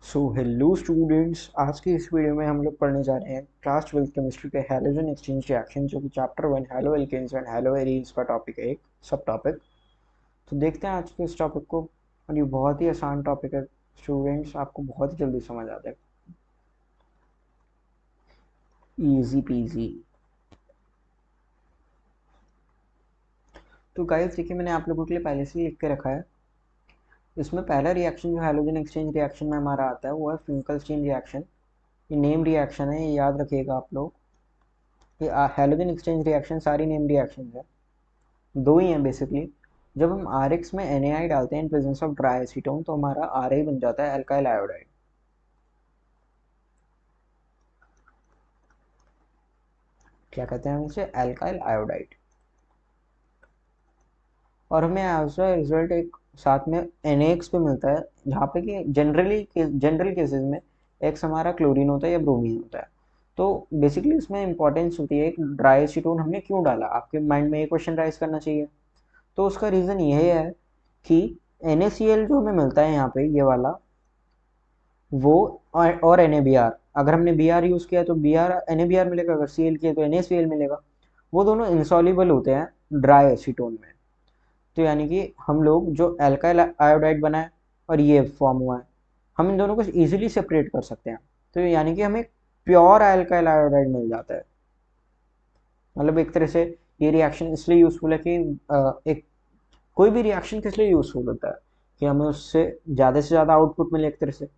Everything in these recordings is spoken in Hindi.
सो हेलो स्टूडेंट्स, आज की इस वीडियो में हम लोग पढ़ने जा रहे हैं क्लास 12 केमिस्ट्री के हैलोजन एक्सचेंज रिएक्शन, जो कि chapter 1 haloalkanes and haloarenes का टॉपिक है, एक सब टॉपिक। तो देखते हैं आज के इस टॉपिक को। और ये बहुत ही आसान टॉपिक है स्टूडेंट्स, आपको बहुत ही जल्दी समझ आ जाएगा, इजी पीजी। तो गाइस देखिए, मैंने आप लोगों के लिए पहले से ही लिख के रखा है। इसमें पहला रिएक्शन जो हैलोजन एक्सचेंज रिएक्शन में हमारा आता है वो है फिंकलस्टीन रिएक्शन। ये नेम रिएक्शन है, ये याद रखिएगा आप लोग। ये हैलोजन एक्सचेंज रिएक्शन सारी नेम रिएक्शन है, दो ही हैं बेसिकली। जब हम RX में Na डालते हैं in presence of dry acetone, तो हमारा Ra बन जाता है अल्काइल आयोडाइड। क्या कहते हैं हम इसे? Alkyl iodide. और हमें एज अ रिजल्ट एक साथ में NaX भी मिलता है, जहाँ पे कि जनरल केसेस में X हमारा क्लोरीन होता है या ब्रोमीन होता है। तो बेसिकली इसमें इंपॉर्टेंस होती है, एक ड्राई एसीटोन हमने क्यों डाला, आपके माइंड में ये क्वेश्चन राइज करना चाहिए। तो उसका रीज़न ये है कि NaCl जो हमें मिलता है यहाँ पे, ये वाला, वो और NaBr, अगर हमने Br यूज़ किया तो Br NaBr मिलेगा, अगर Cl किया तो NaCl मिलेगा। वो दोनों इंसॉल्युबल होते हैं ड्राई एसीटोन में। तो यानी कि हम लोग जो अल्काइल आयोडाइड बना है और ये फॉर्म हुआ है, हम इन दोनों को इजीली सेपरेट कर सकते हैं। तो यानी कि हमें प्योर अल्काइल आयोडाइड मिल जाता है। मतलब एक तरह से ये रिएक्शन इसलिए यूज़फुल है कि एक कोई भी रिएक्शन किस लिए यूज़फुल होता है कि हमें उससे ज़्यादा से ज़्यादा आउटपुट मिले एक तरह से।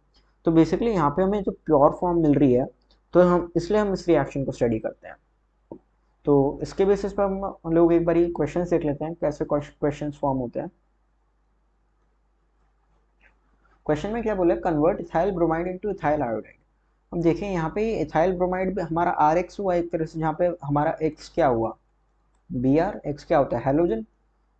तो बेसिकली यहाँ पे हमें जो प्योर फॉर्म मिल रही है, तो हम इस रिएक्शन को स्टडी करते हैं। तो इसके बेसिस पर हम लोग एक बार क्वेश्चन देख लेते हैं, कैसे क्वेश्चन फॉर्म होते हैं। क्वेश्चन में क्या बोला है? Convert ethyl bromide into ethyl iodide. हम देखें यहाँ पे इथाइल ब्रोमाइड हमारा RX हुआ एक तरह से, जहाँ पे हमारा X क्या हुआ? Br। X क्या होता है? हैलोजन।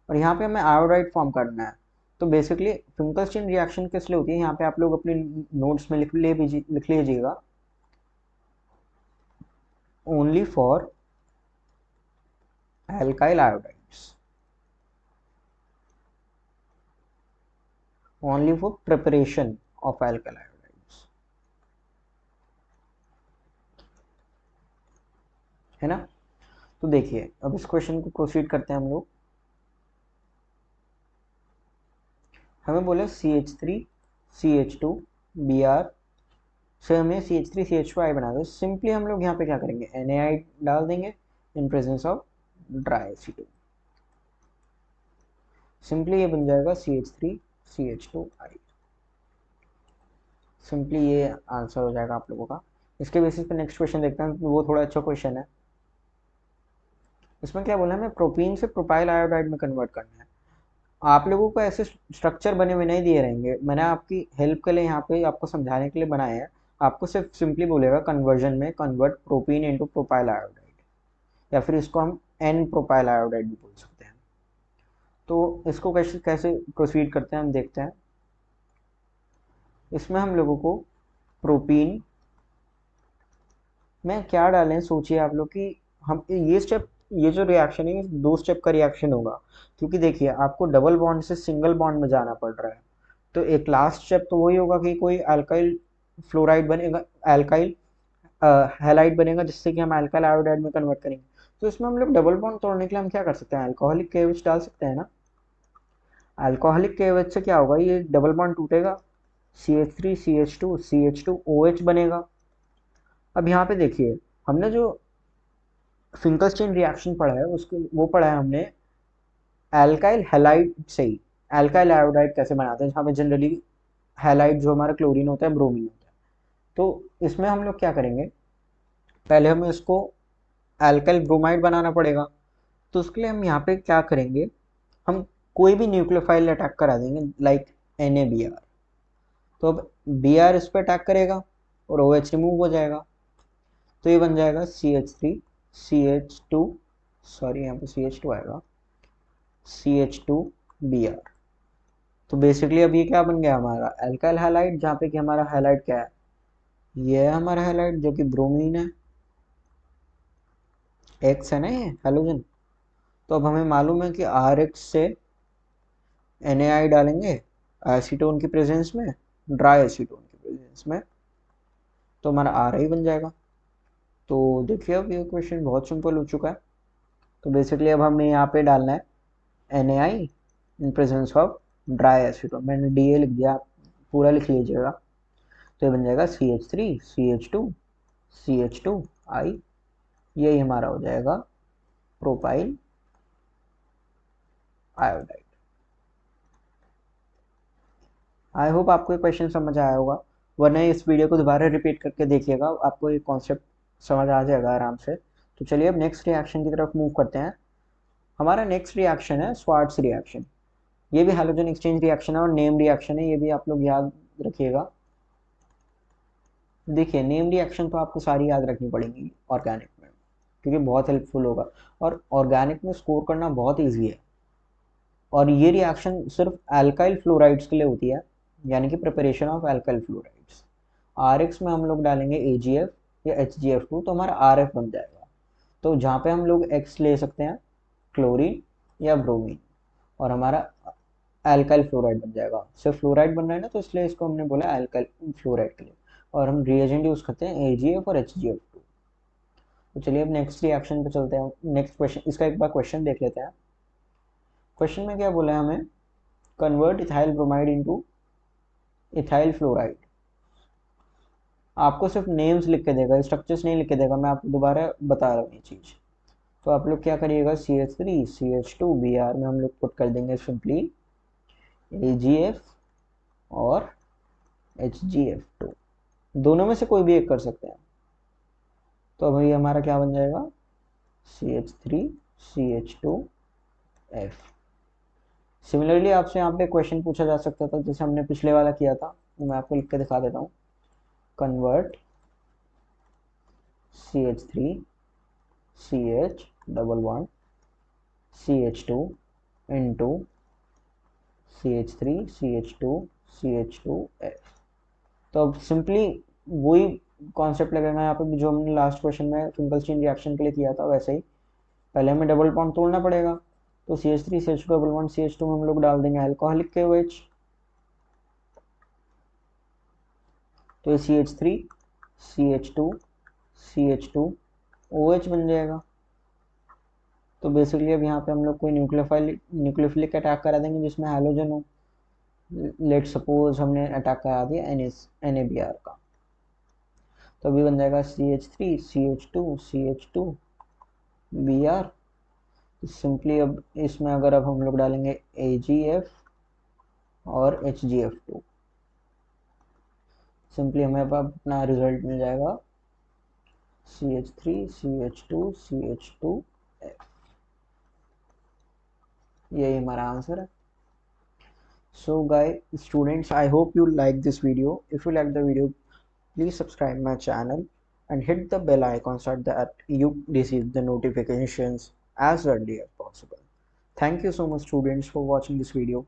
और यहाँ पे हमें आयोडाइड फॉर्म करना है। तो बेसिकली फिंकलस्टीन रिएक्शन किस लिए होती है, यहाँ पे आप लोग अपने नोट्स में लिख लीजिएगा, only for alkyl iodides, only for preparation of alkyl iodides, है ना। तो देखिए, अब इस क्वेश्चन को प्रोसीड करते हैं हम लोग। हमें बोले CH3 CH2 Br से हमें CH3 CH2 बना दो। सिंपली हम लोग यहाँ पे क्या करेंगे, Na डाल देंगे in presence of dry acetone. Simply ये बन जाएगा CH3 CH2I। सिंपली ये आंसर हो जाएगा आप लोगों का। इसके बेसिस पे नेक्स्ट क्वेश्चन देखते हैं, वो थोड़ा अच्छा क्वेश्चन है। इसमें क्या बोला है, हमें प्रोपीन से प्रोपाइल आयोडाइड में कन्वर्ट करना है। आप लोगों को ऐसे स्ट्रक्चर बने हुए नहीं दिए रहेंगे, मैंने आपकी हेल्प के लिए यहाँ पे आपको समझाने के लिए बनाए हैं। आपको सिर्फ सिंपली बोलेगा कन्वर्जन में convert propene into propyl iodide, या फिर इसको हम एन प्रोपाइल आयोडाइड भी बोल सकते हैं। तो इसको कैसे कैसे प्रोसीड करते हैं हम देखते हैं। इसमें हम लोगों को प्रोपीन में क्या डालें, सोचिए आप लोग कि हम ये जो रिएक्शन है, ये 2 स्टेप का रिएक्शन होगा। क्योंकि देखिए, आपको डबल बॉन्ड से सिंगल बॉन्ड में जाना पड़ रहा है। तो एक लास्ट स्टेप तो वही होगा कि कोई अल्काइल फ्लोराइड बनेगा, अल्काइल हैलाइड बनेगा, जिससे कि हम अल्काइल आयोडाइड में कन्वर्ट करेंगे। तो इसमें हम लोग डबल बॉन्ड तोड़ने के लिए हम क्या कर सकते हैं, अल्कोहलिक KOH डाल सकते हैं ना। अल्कोहलिक KOH से क्या होगा, ये डबल बॉन्ड टूटेगा, CH3 CH2 CH2OH बनेगा। अब यहाँ पे देखिए, हमने जो फिंकलस्टीन रिएक्शन पढ़ा है उसको वो पढ़ा है हमने अल्काइल हैलाइड से ही। अल्काइल आयोडाइड कैसे बनाते हैं, जहाँ पे जनरली हैलाइड जो हमारा क्लोरीन होता है, ब्रोमीन होता है। तो इसमें हम लोग क्या करेंगे, पहले हमें इसको अल्काइल ब्रोमाइड बनाना पड़ेगा। तो उसके लिए हम यहाँ पे क्या करेंगे, हम कोई भी न्यूक्लियोफाइल अटैक करा देंगे, लाइक NaBr। तो अब Br इस पर अटैक करेगा और OH रिमूव हो जाएगा। तो ये बन जाएगा CH3 CH2, सॉरी यहाँ पे CH2 आएगा, CH2Br। तो बेसिकली अब ये क्या बन गया हमारा अल्काइल हैलाइड, जहाँ पे कि हमारा हैलाइड क्या है, ये है हमारा हैलाइड जो कि ब्रोमीन है, X है ना ये हैलोजन। तो अब हमें मालूम है कि RX से Na डालेंगे एसीटोन की प्रेजेंस में, ड्राई एसीटोन की प्रेजेंस में, तो हमारा आर आई बन जाएगा। तो देखिए अब ये क्वेश्चन बहुत सिंपल हो चुका है। तो बेसिकली अब हमें यहाँ पे डालना है NaI in presence of dry acetone. मैंने Da लिख दिया, पूरा लिख लीजिएगा। तो ये बन जाएगा CH3 CH2 CH2I, यही हमारा हो जाएगा प्रोपाइल आयोडाइड। आई होप आपको ये क्वेश्चन समझ आया होगा, वरना इस वीडियो को दोबारा रिपीट करके देखिएगा, आपको ये कॉन्सेप्ट समझ आ जाएगा आराम से। तो चलिए अब नेक्स्ट रिएक्शन की तरफ मूव करते हैं। हमारा नेक्स्ट रिएक्शन है स्वार्ट्स रिएक्शन। ये भी हैलोजन एक्सचेंज रिएक्शन है और नेम रिएक्शन है, ये भी आप लोग याद रखिएगा। देखिए नेम रिएक्शन तो आपको सारी याद रखनी पड़ेंगी ऑर्गेनिक में, क्योंकि बहुत हेल्पफुल होगा, और ऑर्गेनिक में स्कोर करना बहुत ईजी है। और ये रिएक्शन सिर्फ एल्काइल फ्लोराइड्स के लिए होती है, यानी कि preparation of alkyl fluorides. RX में हम लोग डालेंगे AgF या HgF2, तो हमारा RF बन जाएगा। तो जहाँ पे हम लोग X ले सकते हैं, क्लोरीन या ब्रोमीन, और हमारा एल्काइल फ्लोराइड बन जाएगा। सिर्फ फ्लोराइड बन रहा है ना, तो इसलिए इसको हमने बोला एल्काइल फ्लोराइड के लिए। और हम रिएजेंट यूज करते हैं AgF और HgF2। तो चलिए अब नेक्स्ट रिएक्शन पे चलते हैं। नेक्स्ट क्वेश्चन, इसका एक बार क्वेश्चन देख लेते हैं। क्वेश्चन में क्या बोला है हमें, convert ethyl bromide into ethyl fluoride. आपको सिर्फ नेम्स लिख के देगा, स्ट्रक्चर्स नहीं लिख के देगा, मैं आपको दोबारा बता रहा हूँ ये चीज़। तो आप लोग क्या करिएगा, CH3 CH2 Br में हम लोग पुट कर देंगे सिंपली AgF और HgF2, दोनों में से कोई भी एक कर सकते हैं। तो भाई हमारा क्या बन जाएगा, CH3 CH2F। सिमिलरली आपसे यहाँ पे क्वेश्चन पूछा जा सकता था जैसे हमने पिछले वाला किया था, मैं आपको लिख के दिखा देता हूँ। Convert CH3 CH double bond CH2 into CH3 CH2 CH2F। तो अब सिंपली वही कॉन्सेप्ट लगेगा यहाँ पे जो हमने लास्ट क्वेश्चन में फिंकलस्टीन रिएक्शन के लिए किया था, वैसे ही पहले हमें डबल बॉन्ड तोड़ना पड़ेगा। तो CH3 CH2 double bond CH2 में हम लोग डाल देंगे अल्कोहलिक KOH। तो ये CH3 CH2 CH2OH बन जाएगा। तो बेसिकली अब यहाँ पे हम लोग कोई न्यूक्लियोफिलिक अटैक करा देंगे जिसमें हैलोजन हो। लेट सपोज हमने अटैक करा दिया NaBr का, तो अभी बन जाएगा CH3 CH2 CH2Br। सिंपली अब इसमें अगर अब हम लोग डालेंगे AgF और HgF2, सिंपली हमें अब अपना रिजल्ट मिल जाएगा CH3 CH2 CH2F। यही हमारा आंसर है। So guys, students, I hope you like this video. If you like the video, please subscribe my channel and hit the bell icon so that you receive the notifications as early as possible. Thank you so much students for watching this video.